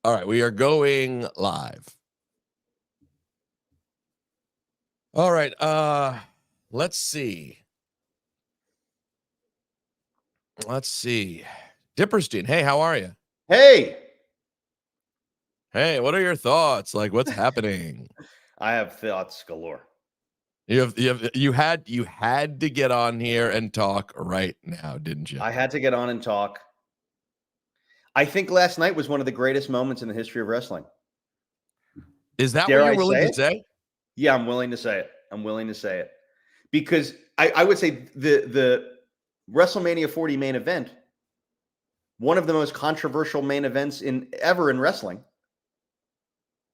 All right, we are going live. All right, let's see. Diperstein, hey, how are you? Hey, Hey, what are your thoughts? Like, what's happening? I have thoughts galore. You had to get on here and talk right now, didn't you? I had to get on and talk. I think last night was one of the greatest moments in the history of wrestling. Is that Dare what you're I willing say to it? say? Yeah, I'm willing to say it. I'm willing to say it because I would say the WrestleMania 40 main event, one of the most controversial main events ever in wrestling,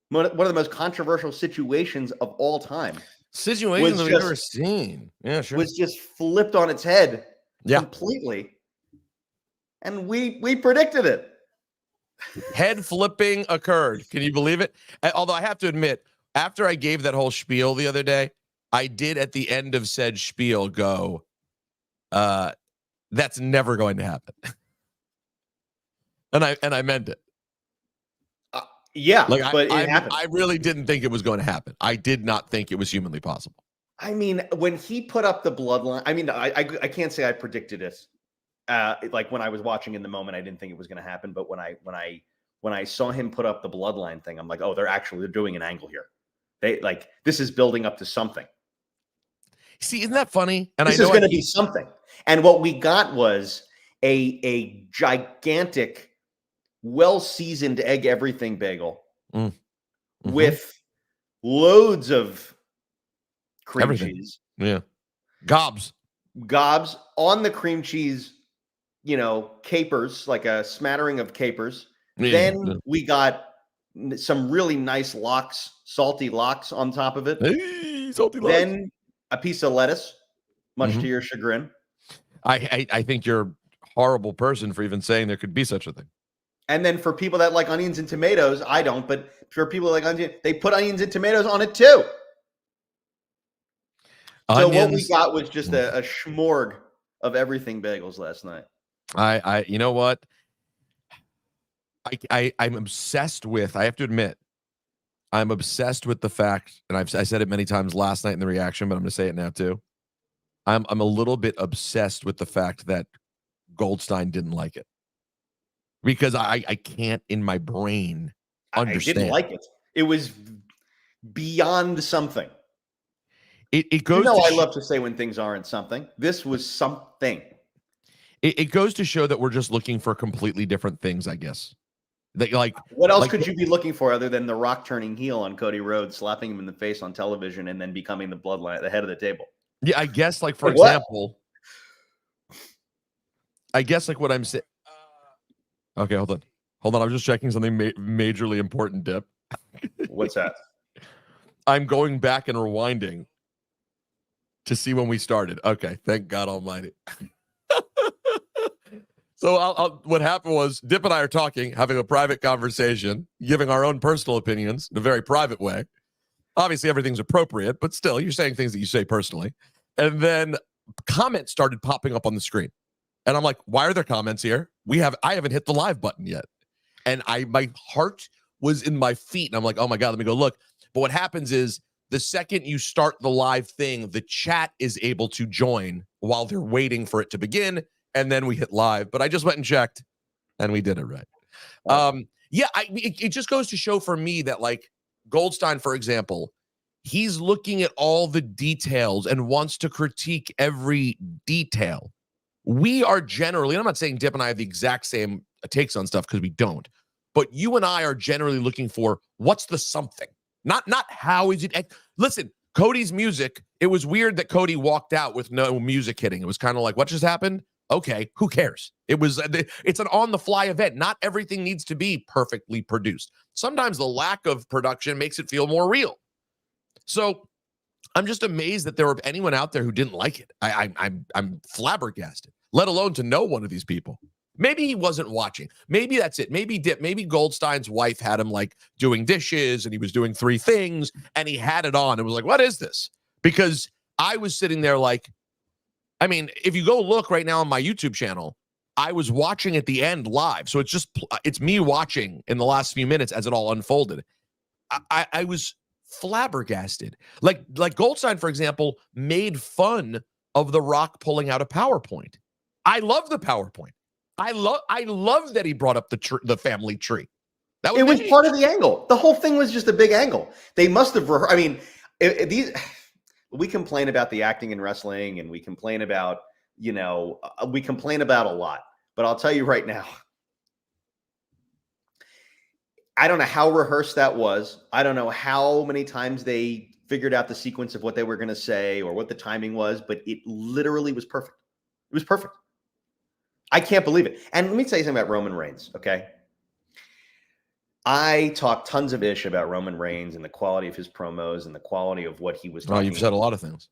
one of the most controversial situations of all time, Situations was that we've just ever seen. Yeah, sure. was just flipped on its head Yeah. completely, and we predicted it. Head flipping occurred. Can you believe it? Although I have to admit, after I gave that whole spiel the other day, I did at the end of said spiel go, that's never going to happen. and I meant it. Yeah, Like but it happened. I really didn't think it was going to happen. I did not think it was humanly possible. I mean, when he put up the bloodline, I mean, I can't say I predicted it. Like when I was watching in the moment, I didn't think it was going to happen. But when I saw him put up the bloodline thing, I'm like, oh, they're doing an angle here. They like this is building up to something. See, isn't that funny? And this is going to be something. And what we got was a gigantic, well-seasoned egg everything bagel with loads of cream cheese. Yeah. Gobs on the cream cheese, capers, like a smattering of capers. Yeah, then we got some really nice salty lox on top of it. Hey, salty lox. Then a piece of lettuce, much to your chagrin. I think you're a horrible person for even saying there could be such a thing. And then for people that like onions and tomatoes, I don't, but for people that like onions, they put onions and tomatoes on it too. So what we got was just a schmorg of everything bagels last night. I you know what? I'm obsessed with, I have to admit, I'm obsessed with the fact, and I said it many times last night in the reaction, but I'm going to say it now too. I'm a little bit obsessed with the fact that Goldstein didn't like it. Because I can't in my brain understand. I didn't like it. It was beyond something. It goes. I love to say when things aren't something. This was something. It goes to show that we're just looking for completely different things, I guess. Like what else could you be looking for other than The Rock turning heel on Cody Rhodes, slapping him in the face on television, and then becoming the bloodline at the head of the table? Yeah, I guess like for example, I guess like what I'm saying. Okay, hold on. I was just checking something majorly important, Dip. What's that? I'm going back and rewinding to see when we started. Okay, thank God Almighty. So what happened was Dip and I are talking, having a private conversation, giving our own personal opinions in a very private way. Obviously, everything's appropriate, but still, you're saying things that you say personally. And then comments started popping up on the screen. And I'm like, why are there comments here? I haven't hit the live button yet. And my heart was in my feet. And I'm like, oh my God, let me go look. But what happens is the second you start the live thing, the chat is able to join while they're waiting for it to begin. And then we hit live. But I just went and checked and we did it right. It just goes to show for me that like Goldstein, for example, he's looking at all the details and wants to critique every detail. We are generally, and I'm not saying Dip and I have the exact same takes on stuff because we don't, but you and I are generally looking for what's the something, not how is it. Listen, Cody's music, it was weird that Cody walked out with no music hitting. It was kind of like, what just happened? Okay, who cares? It's an on-the-fly event. Not everything needs to be perfectly produced. Sometimes the lack of production makes it feel more real. So I'm just amazed that there were anyone out there who didn't like it. I'm flabbergasted, let alone to know one of these people. Maybe he wasn't watching. Maybe that's it. Maybe Goldstein's wife had him like doing dishes and he was doing 3 things and he had it on. It was like, what is this? Because I was sitting there like, I mean, if you go look right now on my YouTube channel, I was watching at the end live. So it's me watching in the last few minutes as it all unfolded. I was flabbergasted. Like Goldstein, for example, made fun of The Rock pulling out a PowerPoint. I love the PowerPoint. I love that he brought up the family tree. It was part of the angle. The whole thing was just a big angle. They must have. I mean, we complain about the acting in wrestling, and we complain about we complain about a lot. But I'll tell you right now, I don't know how rehearsed that was. I don't know how many times they figured out the sequence of what they were going to say or what the timing was, but it literally was perfect. It was perfect. I can't believe it. And let me tell you something about Roman Reigns, okay? I talk tons of ish about Roman Reigns and the quality of his promos and the quality of what he was talking about. You've said a lot of things.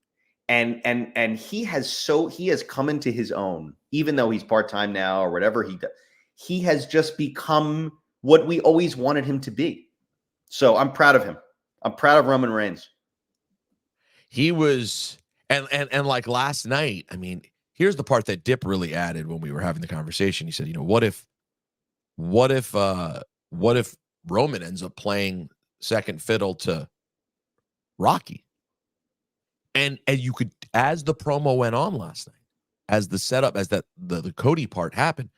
And he has come into his own, even though he's part-time now or whatever he does. He has just become what we always wanted him to be. So I'm proud of him. I'm proud of Roman Reigns. He was, and like last night, I mean, here's the part that Dip really added when we were having the conversation. He said, what if Roman ends up playing second fiddle to Rocky? And you could, as the promo went on last night, as the setup, as the Cody part happened,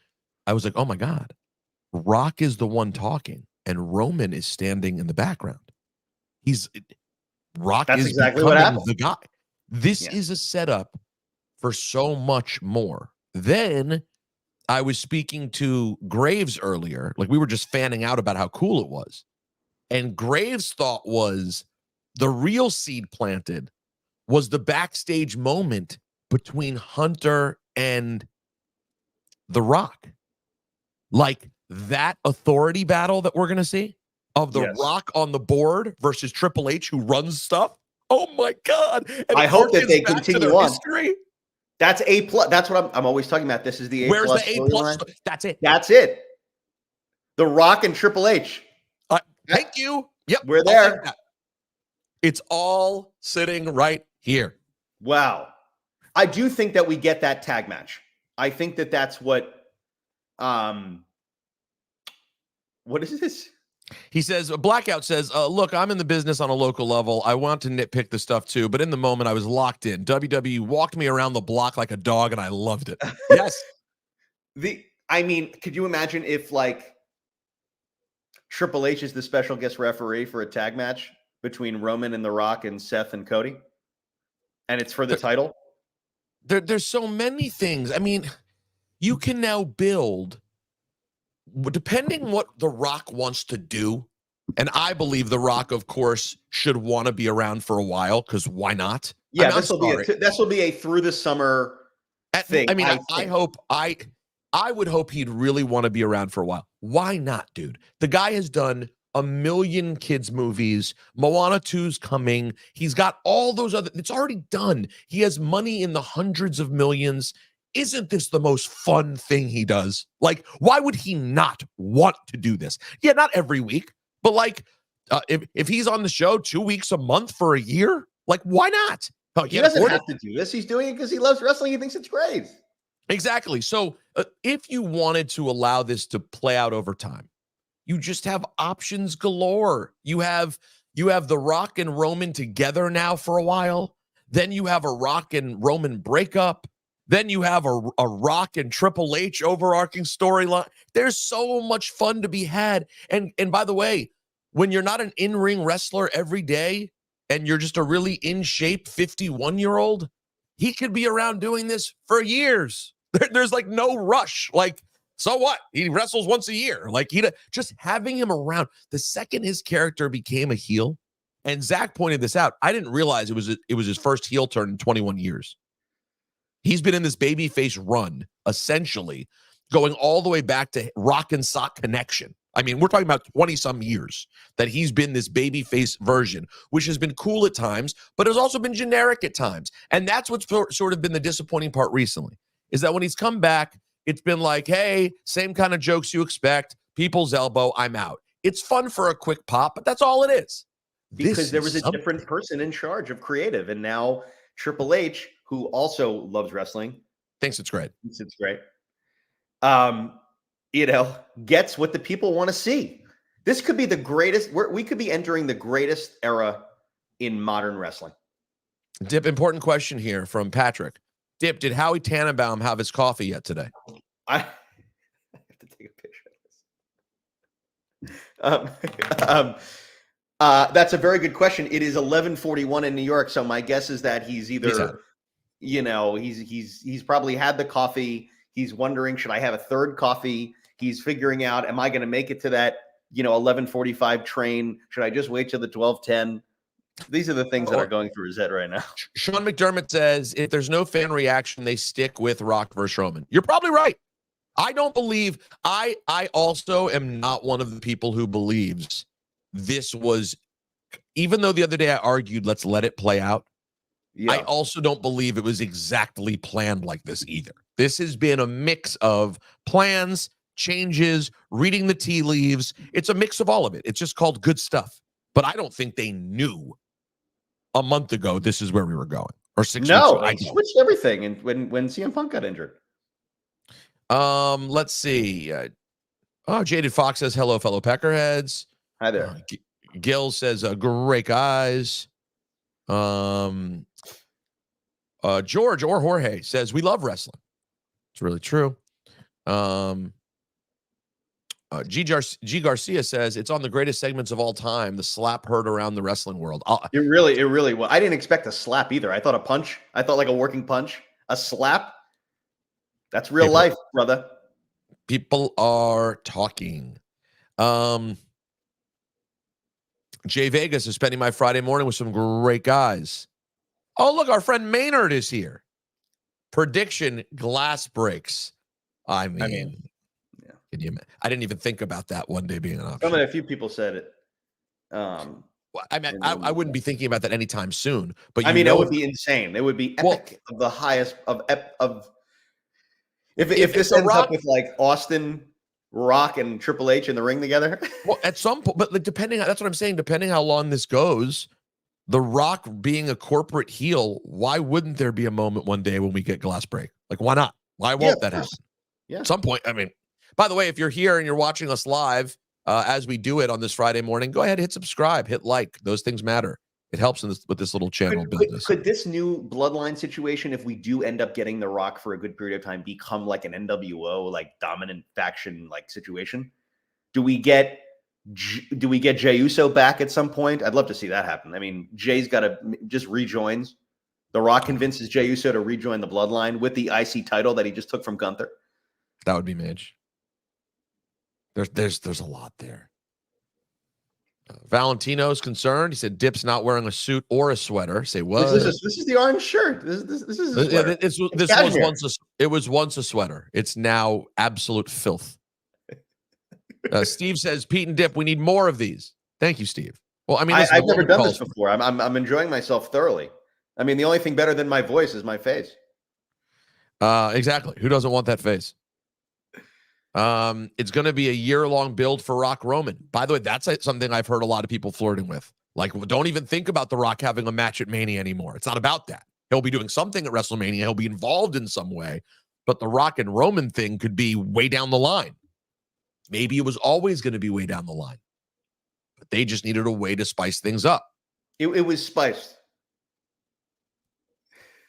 I was like, oh my God, Rock is the one talking and Roman is standing in the background. That's exactly what happened. The guy. This is a setup for so much more. Then I was speaking to Graves earlier, like we were just fanning out about how cool it was. And Graves' thought was the real seed planted was the backstage moment between Hunter and The Rock. Like that authority battle that we're going to see of The Rock on the board versus Triple H who runs stuff. Oh my God. And I hope that they continue on. History. That's A+. That's what I'm always talking about. This is the A+. Where's the A+? That's it. That's it. The Rock and Triple H. Thank you. Yep. We're there. It's all sitting right here. Wow. I do think that we get that tag match. I think that that's what is this? He says, Blackout says, look, I'm in the business on a local level. I want to nitpick the stuff too, but in the moment I was locked in. WWE walked me around the block like a dog and I loved it. Yes. Could you imagine if like Triple H is the special guest referee for a tag match between Roman and The Rock and Seth and Cody? And it's for the title? There's so many things. I mean, you can now build, depending what The Rock wants to do, and I believe The Rock, of course, should want to be around for a while, because why not? Yeah, this will be a through the summer thing. I mean, I would hope he'd really want to be around for a while. Why not, dude? The guy has done a million kids movies. Moana 2's coming. He's got all those other, it's already done. He has money in the hundreds of millions. Isn't this the most fun thing he does? Like, why would he not want to do this? Yeah, not every week, but like, if he's on the show 2 weeks a month for a year, like, why not? He doesn't have to do this. He's doing it because he loves wrestling. He thinks it's great. Exactly. So if you wanted to allow this to play out over time, you just have options galore. You have The Rock and Roman together now for a while. Then you have a Rock and Roman breakup. Then you have a Rock and Triple H overarching storyline. There's so much fun to be had. And by the way, when you're not an in-ring wrestler every day and you're just a really in-shape 51-year-old, he could be around doing this for years. There's like no rush. Like, so what? He wrestles once a year. Like, just having him around. The second his character became a heel, and Zach pointed this out, I didn't realize it was his first heel turn in 21 years. He's been in this babyface run, essentially, going all the way back to Rock and Sock Connection. I mean, we're talking about 20-some years that he's been this babyface version, which has been cool at times, but has also been generic at times. And that's what's sort of been the disappointing part recently, is that when he's come back, it's been like, hey, same kind of jokes you expect, people's elbow, I'm out. It's fun for a quick pop, but that's all it is. Because there was a different person in charge of creative, and now Triple H, who also loves wrestling, thinks it's great. gets what the people want to see. This could be the greatest. We could be entering the greatest era in modern wrestling. Dip, important question here from Patrick. Dip, did Howie Tannenbaum have his coffee yet today? I have to take a picture. That's a very good question. It is 11:41 in New York, so my guess is that he's either, he's probably had the coffee. He's wondering, should I have a third coffee? He's figuring out, am I going to make it to that 11:45 train? Should I just wait till the 12:10? These are the things that are going through his head right now. Sean McDermott says, if there's no fan reaction, they stick with Rock versus Roman. You're probably right. I don't believe, I also am not one of the people who believes this was, even though the other day I argued, let's let it play out. Yeah. I also don't believe it was exactly planned like this either. This has been a mix of plans, changes, reading the tea leaves. It's a mix of all of it. It's just called good stuff. But I don't think they knew a month ago this is where we were going. Or 6 weeks ago. I switched everything and when CM Punk got injured. Let's see. Jaded Fox says, hello, fellow Peckerheads. Hi there. Gil says, great guys. George or Jorge says, we love wrestling. It's really true. G. Garcia says, it's on the greatest segments of all time. The slap heard around the wrestling world. It really was. I didn't expect a slap either. I thought a punch. I thought like a working punch. A slap. That's real life, brother. People are talking. Jay Vegas is spending my Friday morning with some great guys. Oh, look, our friend Maynard is here. Prediction, glass breaks. I mean yeah. Can you imagine? I didn't even think about that one day being an option. A few people said it. I wouldn't be thinking about that anytime soon. But it would be insane. It would be epic of the highest of. If this ends up with like Austin, Rock, and Triple H in the ring together. Well, at some point, but depending, that's what I'm saying. Depending how long this goes, The Rock being a corporate heel, why wouldn't there be a moment one day when we get glass break? Like, why not? Why won't that happen? Yeah. At some point, I mean, by the way, if you're here and you're watching us live as we do it on this Friday morning, go ahead, hit subscribe, hit like. Those things matter. It helps with this little channel business. Could this new Bloodline situation, if we do end up getting The Rock for a good period of time, become like an NWO, like dominant faction like situation? Do we get Jey Uso back at some point? I'd love to see that happen. I mean, Jay's got to just rejoins. The Rock convinces Jey Uso to rejoin the Bloodline with the IC title that he just took from Gunther. That would be Midge. There's a lot there. Valentino's concerned. He said Dip's not wearing a suit or a sweater. Say what? This is the orange shirt. This is a sweater. It was once a sweater. It's now absolute filth. Steve says, Pete and Dip, we need more of these. Thank you, Steve. Well, I mean, I've never done this before. I'm enjoying myself thoroughly. I mean, the only thing better than my voice is my face. Exactly. Who doesn't want that face? It's going to be a year-long build for Rock Roman. By the way, that's something I've heard a lot of people flirting with. Like, don't even think about The Rock having a match at Mania anymore. It's not about that. He'll be doing something at WrestleMania. He'll be involved in some way. But the Rock and Roman thing could be way down the line. Maybe it was always going to be way down the line. But they just needed a way to spice things up. It was spiced.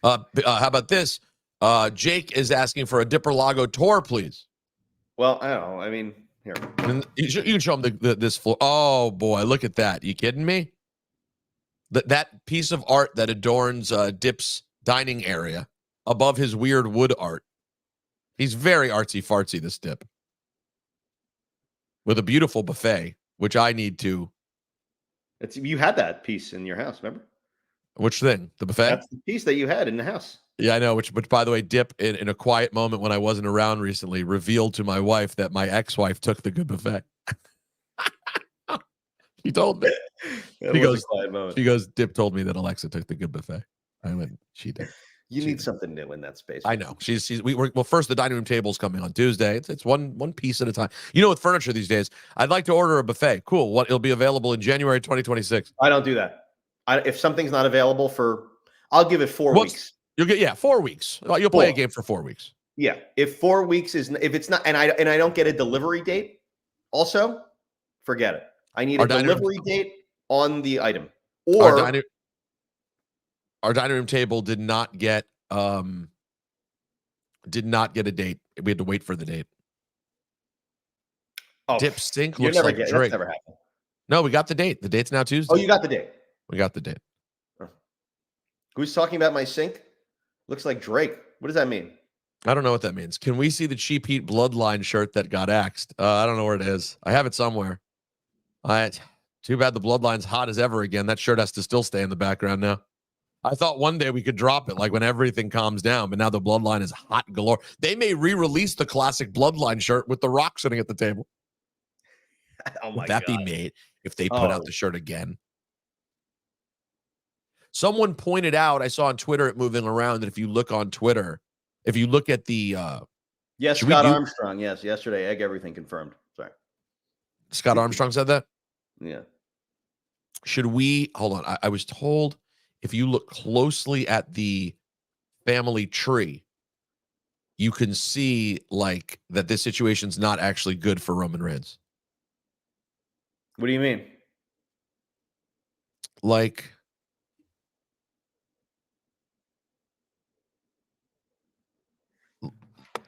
How about this? Jake is asking for a Dipper Lago tour, please. Well, I don't know. I mean, here. You can show him this floor. Oh, boy. Look at that. You kidding me? That piece of art that adorns Dip's dining area above his weird wood art. He's very artsy-fartsy, this Dip. With a beautiful buffet, which I need to. You had that piece in your house, remember? Which thing? The buffet? That's the piece that you had in the house. Yeah, I know. Which by the way, Dip, in a quiet moment when I wasn't around recently, revealed to my wife that my ex-wife took the good buffet. She told me. She goes, Dip told me that Alexa took the good buffet. I went, she did. You need something new in that space. I know. Well, first, the dining room table's coming on Tuesday. It's one piece at a time. You know, with furniture these days, I'd like to order a buffet. Cool. It'll be available in January 2026. I don't do that. If something's not available I'll give it 4 weeks. You'll get 4 weeks. You'll play a game for 4 weeks. Yeah, if 4 weeks is if it's not, and I don't get a delivery date, also forget it. I need Our a dining room, delivery date on the item, our or dining our dining room table did not get a date. We had to wait for the date. oh, Dip Stink you looks never like get Drake. that's never happened. No, we got the date. The date's now Tuesday. Oh, you got the date. We got the date. Oh. Who's talking about my sink? Looks like Drake. What does that mean? I don't know what that means. Can we see the Cheap Heat Bloodline shirt that got axed? I don't know where it is. I have it somewhere. Too bad the Bloodline's hot as ever again. That shirt has to still stay in the background now. I thought one day we could drop it, like when everything calms down, but now the Bloodline is hot galore. They may re-release the classic Bloodline shirt with The Rock sitting at the table. Oh my Would that God. be made if they put out the shirt again? Someone pointed out, I saw on Twitter it moving around, that if you look on Twitter, if you look at the yes, Scott Armstrong. Yes, yesterday, egg everything confirmed. Sorry. Scott Armstrong said that? Yeah. Should we hold on? I was told if you look closely at the family tree, you can see like that this situation's not actually good for Roman Reigns. What do you mean? Like,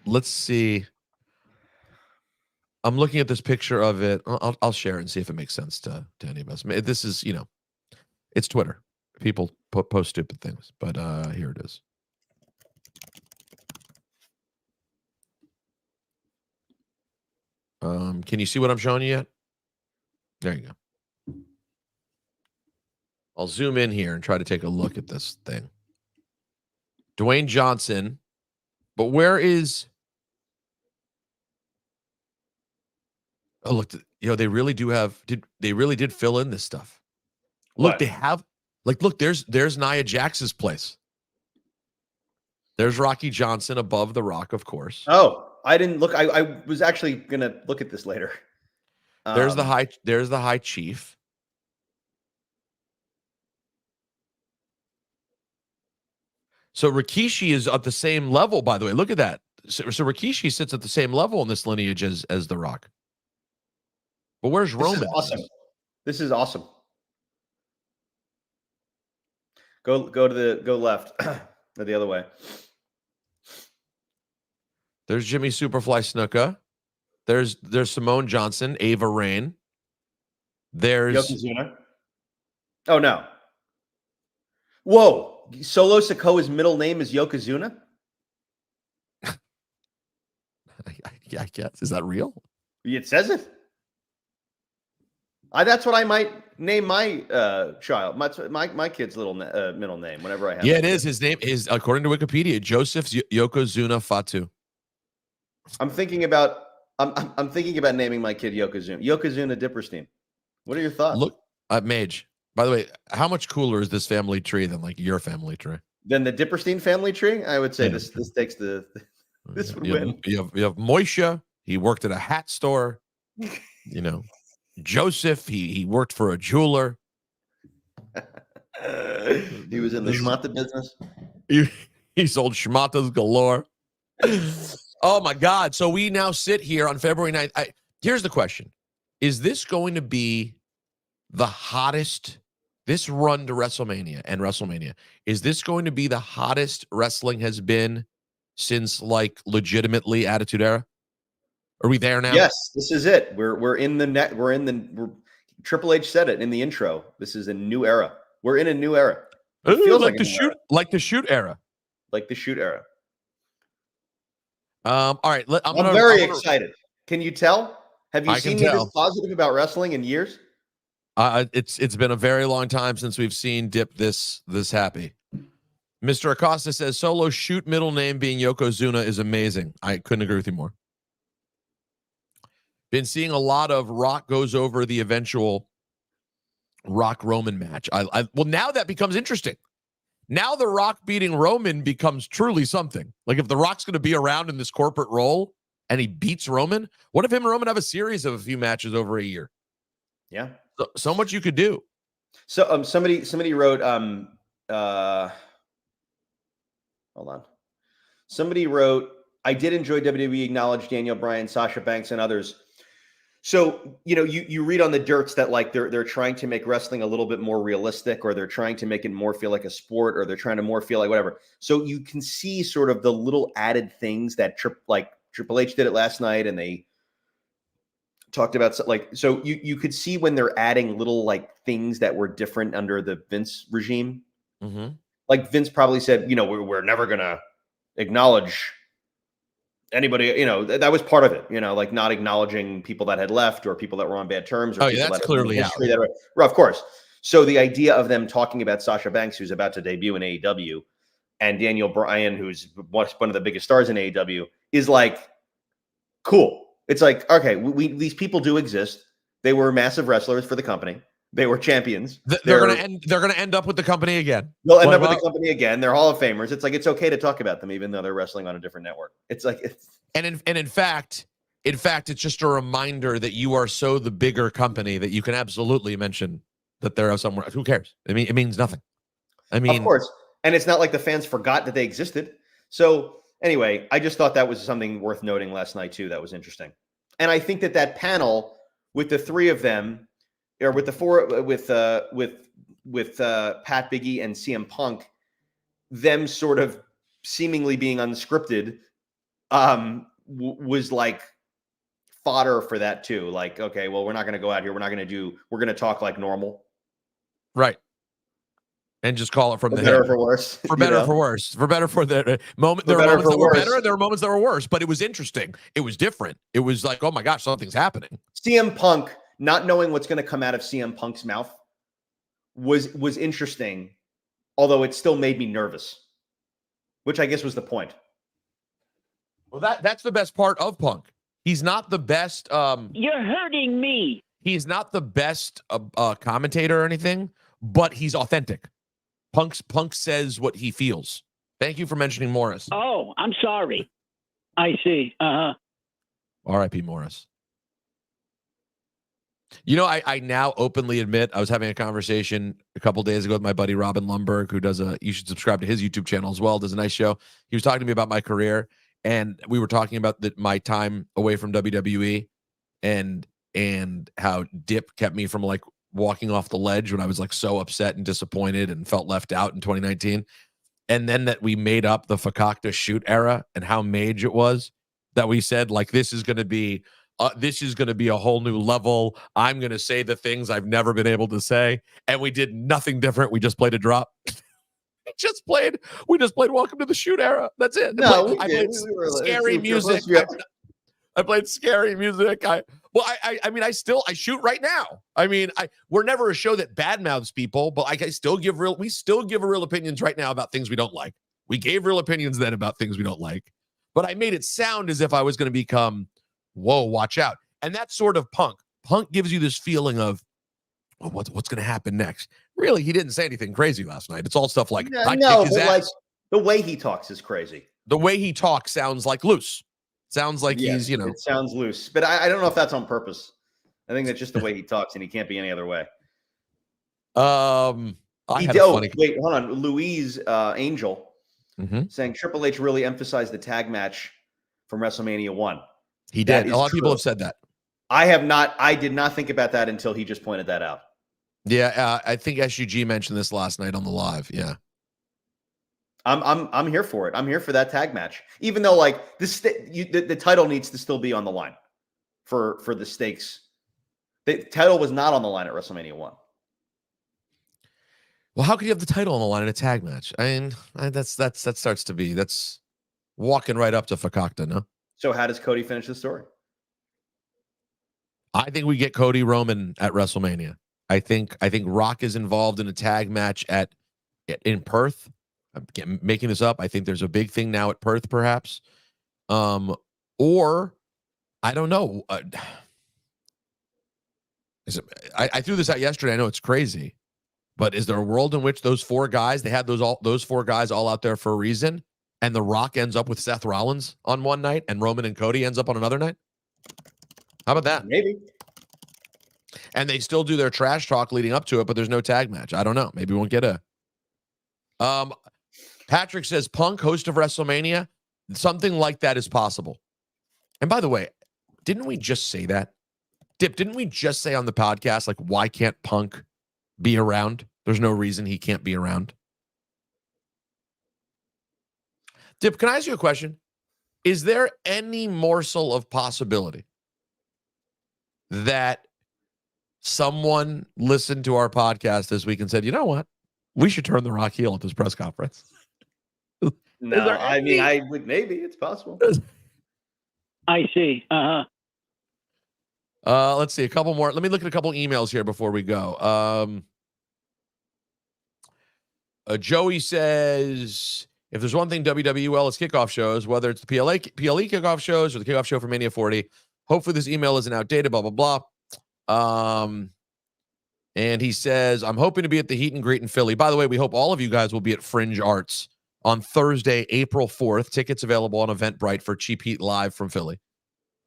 let's see. I'm looking at this picture of it. I'll share it and see if it makes sense to any of us. This is, it's Twitter. People post stupid things, but here it is. Can you see what I'm showing you yet? There you go. I'll zoom in here and try to take a look at this thing. Dwayne Johnson, but where is? Oh, look! They really do have. They really did fill in this stuff? Look, What? they have. Like, look, there's Nia Jax's place. There's Rocky Johnson above The Rock, of course. Oh, I didn't look. I was actually gonna look at this later. There's the high chief. So Rikishi is at the same level, by the way. Look at that. So Rikishi sits at the same level in this lineage as The Rock. But where's Roman? This is awesome. This is awesome. Go left, or the other way. There's Jimmy Superfly Snuka. There's Simone Johnson, Ava Raine. There's Yokozuna. Oh no. Whoa. Solo Sikoa's middle name is Yokozuna? I guess. Is that real? It says it. That's what I might name my child. My kid's little middle name whenever I have. Yeah, it is. His name is, according to Wikipedia, Joseph Yokozuna Fatu. I'm thinking about naming my kid Yokozuna. Yokozuna Diperstein. What are your thoughts? Look, Mage. By the way, how much cooler is this family tree than like your family tree? Then the Diperstein family tree? I would say this takes this would win. You have Moishe. He worked at a hat store. Joseph. He worked for a jeweler. He was in the schmata business. He sold schmatas galore. Oh my God! So we now sit here on February 9th. Here's the question: is this going to be the hottest? This run to WrestleMania, is this going to be the hottest wrestling has been since like legitimately Attitude Era? Are we there now? Yes, this is it. We're in the net. Triple H said it in the intro. This is a new era. We're in a new era. It feels like the shoot, like the shoot era. Like the shoot era. All right. I'm very excited. Can you tell? Have you seen me this positive about wrestling in years? It's been a very long time since we've seen Dip this happy. Mr. Acosta says Solo shoot middle name being Yokozuna is amazing. I couldn't agree with you more. Been seeing a lot of Rock goes over the eventual Rock Roman match. Well, now that becomes interesting. Now the Rock beating Roman becomes truly something. Like if the Rock's going to be around in this corporate role and he beats Roman, what if him and Roman have a series of a few matches over a year? Yeah. So much you could do. So somebody wrote hold on. Somebody wrote I did enjoy WWE acknowledge Daniel Bryan, Sasha Banks, and others. So, you read on the dirts that like they're trying to make wrestling a little bit more realistic, or they're trying to make it more feel like a sport, or they're trying to more feel like whatever. So you can see sort of the little added things that Triple H did it last night, and they talked about so you could see when they're adding little like things that were different under the Vince regime. Mm-hmm. Like Vince probably said, we're never gonna acknowledge anybody, that was part of it, like not acknowledging people that had left or people that were on bad terms or people that's that clearly had history that were, well, of course. So the idea of them talking about Sasha Banks, who's about to debut in AEW, and Daniel Bryan, who's one of the biggest stars in AEW, is like cool. It's like, okay, these people do exist. They were massive wrestlers for the company. They were champions. They're gonna end up with the company again. They'll end up with the company again. They're Hall of Famers. It's like it's okay to talk about them, even though they're wrestling on a different network. It's like in fact, it's just a reminder that you are so the bigger company that you can absolutely mention that there are somewhere. Who cares? I mean, it means nothing. I mean, of course, and it's not like the fans forgot that they existed. So anyway, I just thought that was something worth noting last night too. That was interesting, and I think that panel with the three of them. Or with the four, with Pat, Biggie, and CM Punk, them sort of seemingly being unscripted, was like fodder for that too. Like, okay, well, we're not going to go out here. We're going to talk like normal, right? And just call it from the better hip. For worse, for better or for worse, for better for the moment. There were moments that were better, and there were moments that were worse. But it was interesting. It was different. It was like, oh my gosh, something's happening. CM Punk. Not knowing what's going to come out of CM Punk's mouth was interesting, although it still made me nervous, which I guess was the point. Well, that's the best part of Punk. He's not the best. You're hurting me. He's not the best commentator or anything, but he's authentic. Punk says what he feels. Thank you for mentioning Morris. Oh, I'm sorry. I see. R.I.P. Morris. I now openly admit I was having a conversation a couple days ago with my buddy Robin Lundberg, who you should subscribe to his YouTube channel as well. Does a nice show. He was talking to me about my career, and we were talking about my time away from WWE and how Dip kept me from like walking off the ledge when I was like so upset and disappointed and felt left out in 2019. And then that we made up the Fakakta shoot era and how mage it was that we said like this is going to be a whole new level. I'm going to say the things I've never been able to say. And we did nothing different. We just played a drop. we just played Welcome to the Shoot era. That's it. No, I played scary music. I played scary music. I shoot right now. I mean, we're never a show that badmouths people, but we still give real opinions right now about things we don't like. We gave real opinions then about things we don't like. But I made it sound as if I was going to become, whoa, watch out. And that's sort of Punk. Punk gives you this feeling of, oh, what's going to happen next? Really, he didn't say anything crazy last night. It's all stuff like, no, but like the way he talks is crazy. The way he talks sounds like loose. Sounds like he's, It sounds loose. But I don't know if that's on purpose. I think that's just the way he talks, and he can't be any other way. Wait, hold on. Louise Angel saying Triple H really emphasized the tag match from WrestleMania 1. He did. A lot of people have said that. I did not think about that until he just pointed that out. Yeah, I think SUG mentioned this last night on the live. Yeah. I'm here for it. I'm here for that tag match. Even though like the title needs to still be on the line for the stakes. The title was not on the line at WrestleMania 1. Well, how could you have the title on the line in a tag match? I mean, that's walking right up to Fakakta, no? So how does Cody finish the story? I think we get Cody Roman at WrestleMania. I think Rock is involved in a tag match in Perth. I'm making this up. I think there's a big thing now at Perth, perhaps. Or I don't know. I threw this out yesterday. I know it's crazy, but is there a world in which those four guys, they had those four guys all out there for a reason, and The Rock ends up with Seth Rollins on one night, and Roman and Cody ends up on another night? How about that? Maybe. And they still do their trash talk leading up to it, but there's no tag match. I don't know. Maybe we won't get a. Patrick says Punk, host of WrestleMania. something like that is possible. And by the way, didn't we just say that? Dip, didn't we just say on the podcast, like, why can't Punk be around? There's no reason he can't be around. Dip, can I ask you a question? Is there any morsel of possibility that someone listened to our podcast this week and said, you know what? We should turn the Rock heel at this press conference? No, I mean, I would, maybe it's possible. I see. Let's see a couple more. Let me look at a couple emails here before we go. Joey says, if there's one thing WWE well is kickoff shows, whether it's the PLE kickoff shows or the kickoff show for Mania 40, hopefully this email isn't outdated, blah, blah, blah. And he says, I'm hoping to be at the Heat and Greet in Philly. By the way, we hope all of you guys will be at Fringe Arts on Thursday, April 4th. Tickets available on Eventbrite for Cheap Heat Live from Philly.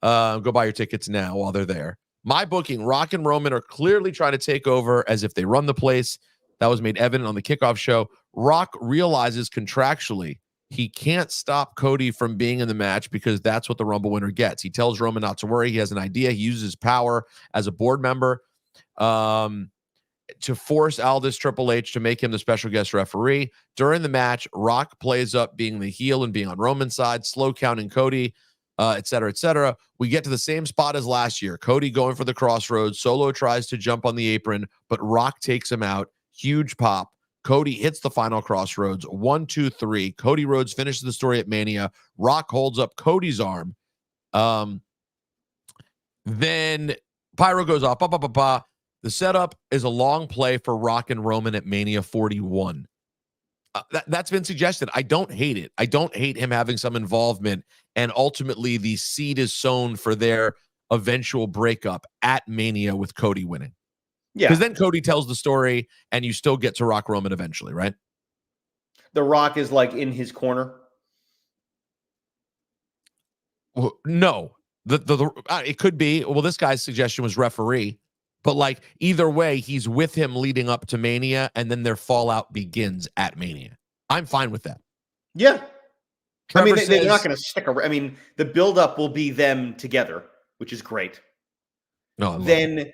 Go buy your tickets now while they're there. My booking, Rock and Roman are clearly trying to take over as if they run the place. That was made evident on the kickoff show. Rock realizes contractually he can't stop Cody from being in the match because that's what the Rumble winner gets. He tells Roman not to worry. He has an idea. He uses power as a board member to force Aldis Triple H to make him the special guest referee. During the match, Rock plays up being the heel and being on Roman's side, slow counting Cody, et cetera, et cetera. We get to the same spot as last year. Cody going for the crossroads. Solo tries to jump on the apron, but Rock takes him out. Huge pop. Cody hits the final crossroads. 1, 2, 3. Cody Rhodes finishes the story at Mania. Rock holds up Cody's arm. Then Pyro goes off. The setup is a long play for Rock and Roman at Mania 41. That's been suggested. I don't hate it. I don't hate him having some involvement, and ultimately the seed is sown for their eventual breakup at Mania with Cody winning. Yeah. Because then Cody tells the story and you still get to Rock Roman eventually, right? The Rock is like in his corner. Well, no. It could be. Well, this guy's suggestion was referee. But like either way, he's with him leading up to Mania, and then their fallout begins at Mania. I'm fine with that. Yeah. Trevor I mean, they're not going to stick around. I mean, the buildup will be them together, which is great. No, then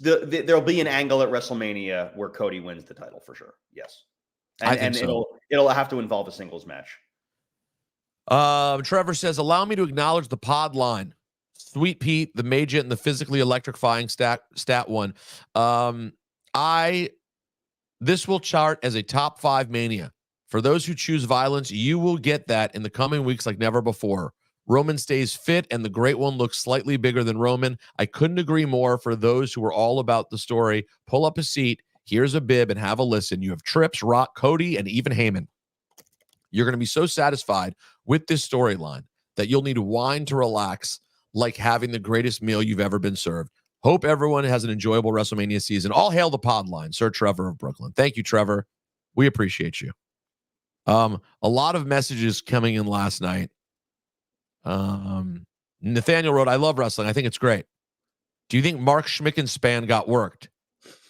there'll be an angle at WrestleMania where Cody wins the title for sure. Yes. And so. it'll have to involve a singles match. Trevor says, allow me to acknowledge the pod line. Sweet Pete, the Magent, and the physically electrifying stat one. This will chart as a top 5 Mania. For those who choose violence, you will get that in the coming weeks like never before. Roman stays fit, and the Great One looks slightly bigger than Roman. I couldn't agree more. For those who are all about the story, pull up a seat, here's a bib, and have a listen. You have Trips, Rock, Cody, and even Heyman. You're going to be so satisfied with this storyline that you'll need wine to relax, like having the greatest meal you've ever been served. Hope everyone has an enjoyable WrestleMania season. All hail the pod line, Sir Trevor of Brooklyn. Thank you, Trevor. We appreciate you. A lot of messages coming in last night. Nathaniel wrote, I love wrestling. I think it's great. Do you think Mark Schmickenspan got worked?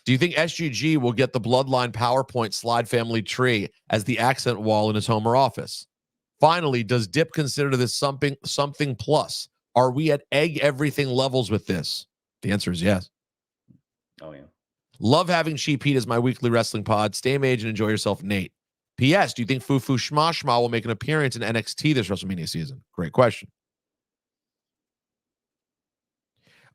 Do you think SGG will get the Bloodline PowerPoint slide family tree as the accent wall in his home or office? Finally, does Dip consider this something plus? Are we at egg everything levels with this? The answer is yes. Oh, yeah. Love having Cheap Heat as my weekly wrestling pod. Stay mage and enjoy yourself, Nate. P.S. Do you think Fufu Shma will make an appearance in NXT this WrestleMania season? Great question.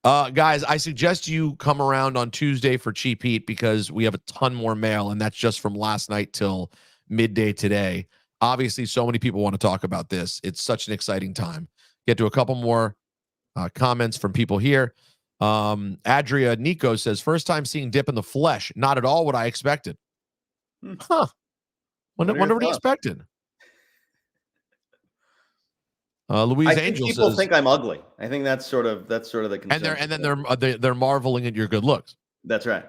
Guys, I suggest you come around on Tuesday for Cheap Heat because we have a ton more mail, and that's just from last night till midday today. Obviously, so many people want to talk about this. It's such an exciting time. Get to a couple more comments from people here. Adria Nico says, first time seeing Dip in the flesh. Not at all what I expected. Huh. Wonder what he expected. Louise Angel people says, think I'm ugly. I think that's sort of the consensus. and then they're marveling at your good looks. That's right.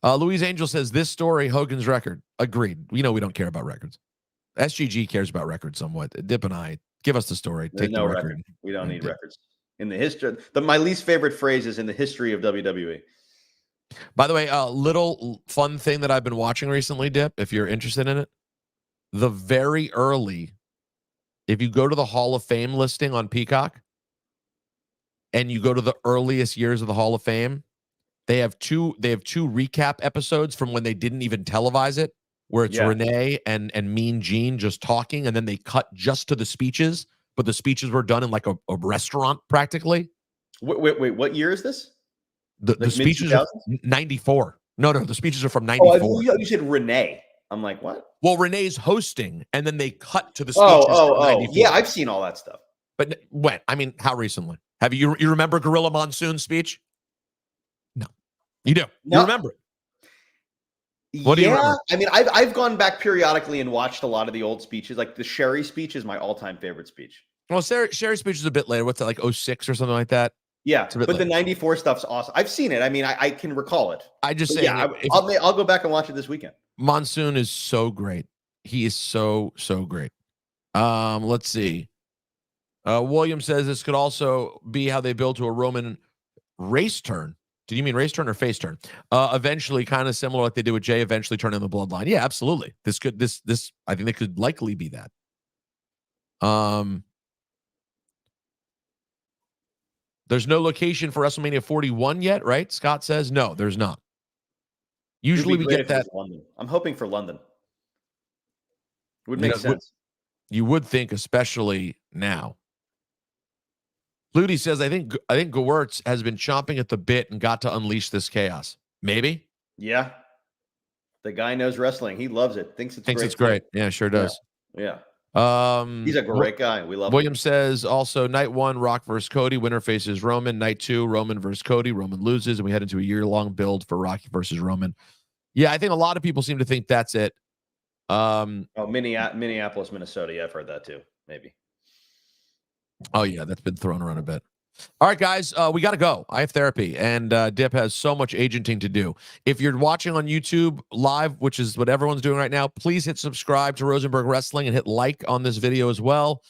Louise Angel says, this story, Hogan's record. Agreed. We don't care about records. SGG cares about records somewhat. Dip and I, give us the story. There's Take no the record. record. We don't need records. In the history, my least favorite phrase is in the history of WWE. By the way, a little fun thing that I've been watching recently, Dip, if you're interested in it. The very early if you go to the Hall of Fame listing on Peacock and you go to the earliest years of the Hall of Fame, they have two recap episodes from when they didn't even televise it, where it's Renee and Mean Gene just talking, and then they cut just to the speeches, but the speeches were done in like a restaurant practically. Wait, what year is this? The speeches are 94. No, the speeches are from 94. Oh, you said Renee. I'm like, what? Well, Renee's hosting, and then they cut to the speeches from 94. Yeah, I've seen all that stuff. But when? I mean, how recently? Have you remember Gorilla Monsoon's speech? No. You do. No. You remember it? What do you remember? I mean, I've gone back periodically and watched a lot of the old speeches. Like the Sherry speech is my all-time favorite speech. Well, Sherry's speech is a bit later. What's that, like 06 or something like that? Yeah, but later. The 94 stuff's awesome. I've seen it. I mean, I can recall it. I just say, yeah, I'll go back and watch it this weekend. Monsoon is so great. He is so great. Let's see. William says this could also be how they build to a Roman race turn. Did you mean race turn or face turn? Eventually, kind of similar like they did with Jay, eventually turn in the bloodline. Yeah, absolutely. This I think they could likely be that. There's no location for WrestleMania 41 yet, right? Scott says no, there's not. Usually we get that. London. I'm hoping for London. Would make sense. You would think, especially now. Flutie says, I think Gewurz has been chomping at the bit and got to unleash this chaos. Maybe. Yeah. The guy knows wrestling. He loves it. Thinks it's great. Yeah, sure does. Yeah. He's a great guy. We love William says also night 1, Rock versus Cody. Winner faces Roman. Night 2, Roman versus Cody. Roman loses, and we head into a year-long build for Rocky versus Roman. Yeah, I think a lot of people seem to think that's it. Minneapolis, Minnesota. Yeah, I've heard that too. Maybe. Oh, yeah, that's been thrown around a bit. All right, guys, we got to go. I have therapy, and Dip has so much agenting to do. If you're watching on YouTube live, which is what everyone's doing right now, please hit subscribe to Rosenberg Wrestling and hit like on this video as well.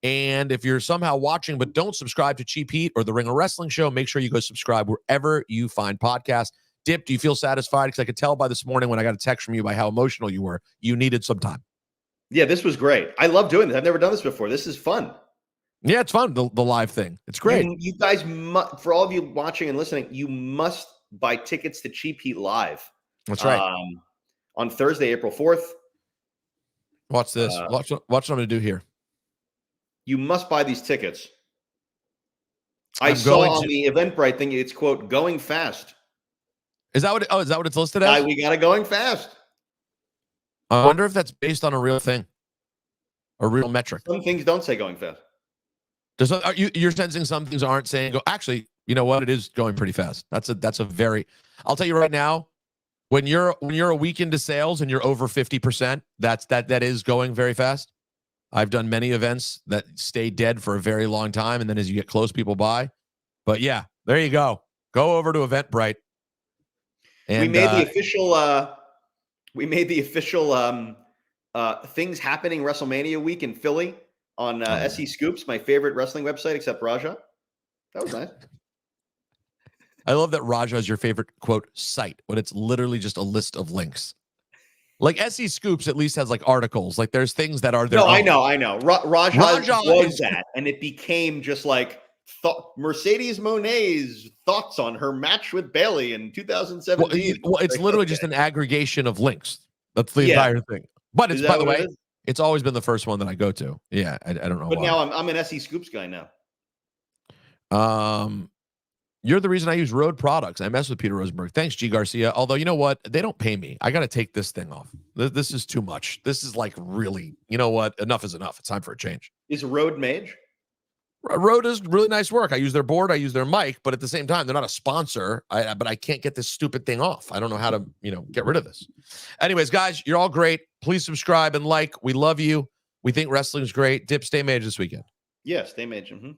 And if you're somehow watching but don't subscribe to Cheap Heat or the Ring of Wrestling Show, make sure you go subscribe wherever you find podcasts. Dip, do you feel satisfied? Because I could tell by this morning when I got a text from you by how emotional you were. You needed some time. Yeah, this was great. I love doing this. I've never done this before. This is fun. Yeah, it's fun, the live thing. It's great. You guys, for all of you watching and listening, you must buy tickets to Cheap Heat Live. That's right. On Thursday, April 4th. Watch this. Watch what I'm going to do here. You must buy these tickets. I saw on the Eventbrite thing, it's, quote, going fast. Is that what it's listed as? We got it going fast. I wonder if that's based on a real thing, a real metric. Some things don't say going fast. You're sensing some things aren't saying go. Actually, you know what? It is going pretty fast. That's a very. I'll tell you right now, when you're a week into sales and you're over 50%, that is going very fast. I've done many events that stay dead for a very long time, and then as you get close, people buy. But yeah, there you go. Go over to Eventbrite. And we made the official. Things happening WrestleMania week in Philly on SE Scoops, my favorite wrestling website, except Raja. That was nice. I love that Raja is your favorite, quote, site, when it's literally just a list of links. Like SE Scoops at least has like articles. Like there's things that are there. No, I know. Raja was that, and it became just like Mercedes Monet's thoughts on her match with Bayley in 2017. Well, it's literally just an aggregation of links. That's the entire thing. But it's, by the way, it's always been the first one that I go to. Yeah, I don't know. But why. Now I'm an SE Scoops guy now. You're the reason I use Rhodes products. I mess with Peter Rosenberg. Thanks, G. Garcia. Although, you know what? They don't pay me. I got to take this thing off. This is too much. This is like really, you know what? Enough is enough. It's time for a change. Is Rhodes Mage? Rhodes is really nice work. I use their board. I use their mic. But at the same time, they're not a sponsor. But I can't get this stupid thing off. I don't know how to, get rid of this. Anyways, guys, you're all great. Please subscribe and like. We love you. We think wrestling's great. Dip, stay mage this weekend. Yeah, stay mage. Mm-hmm.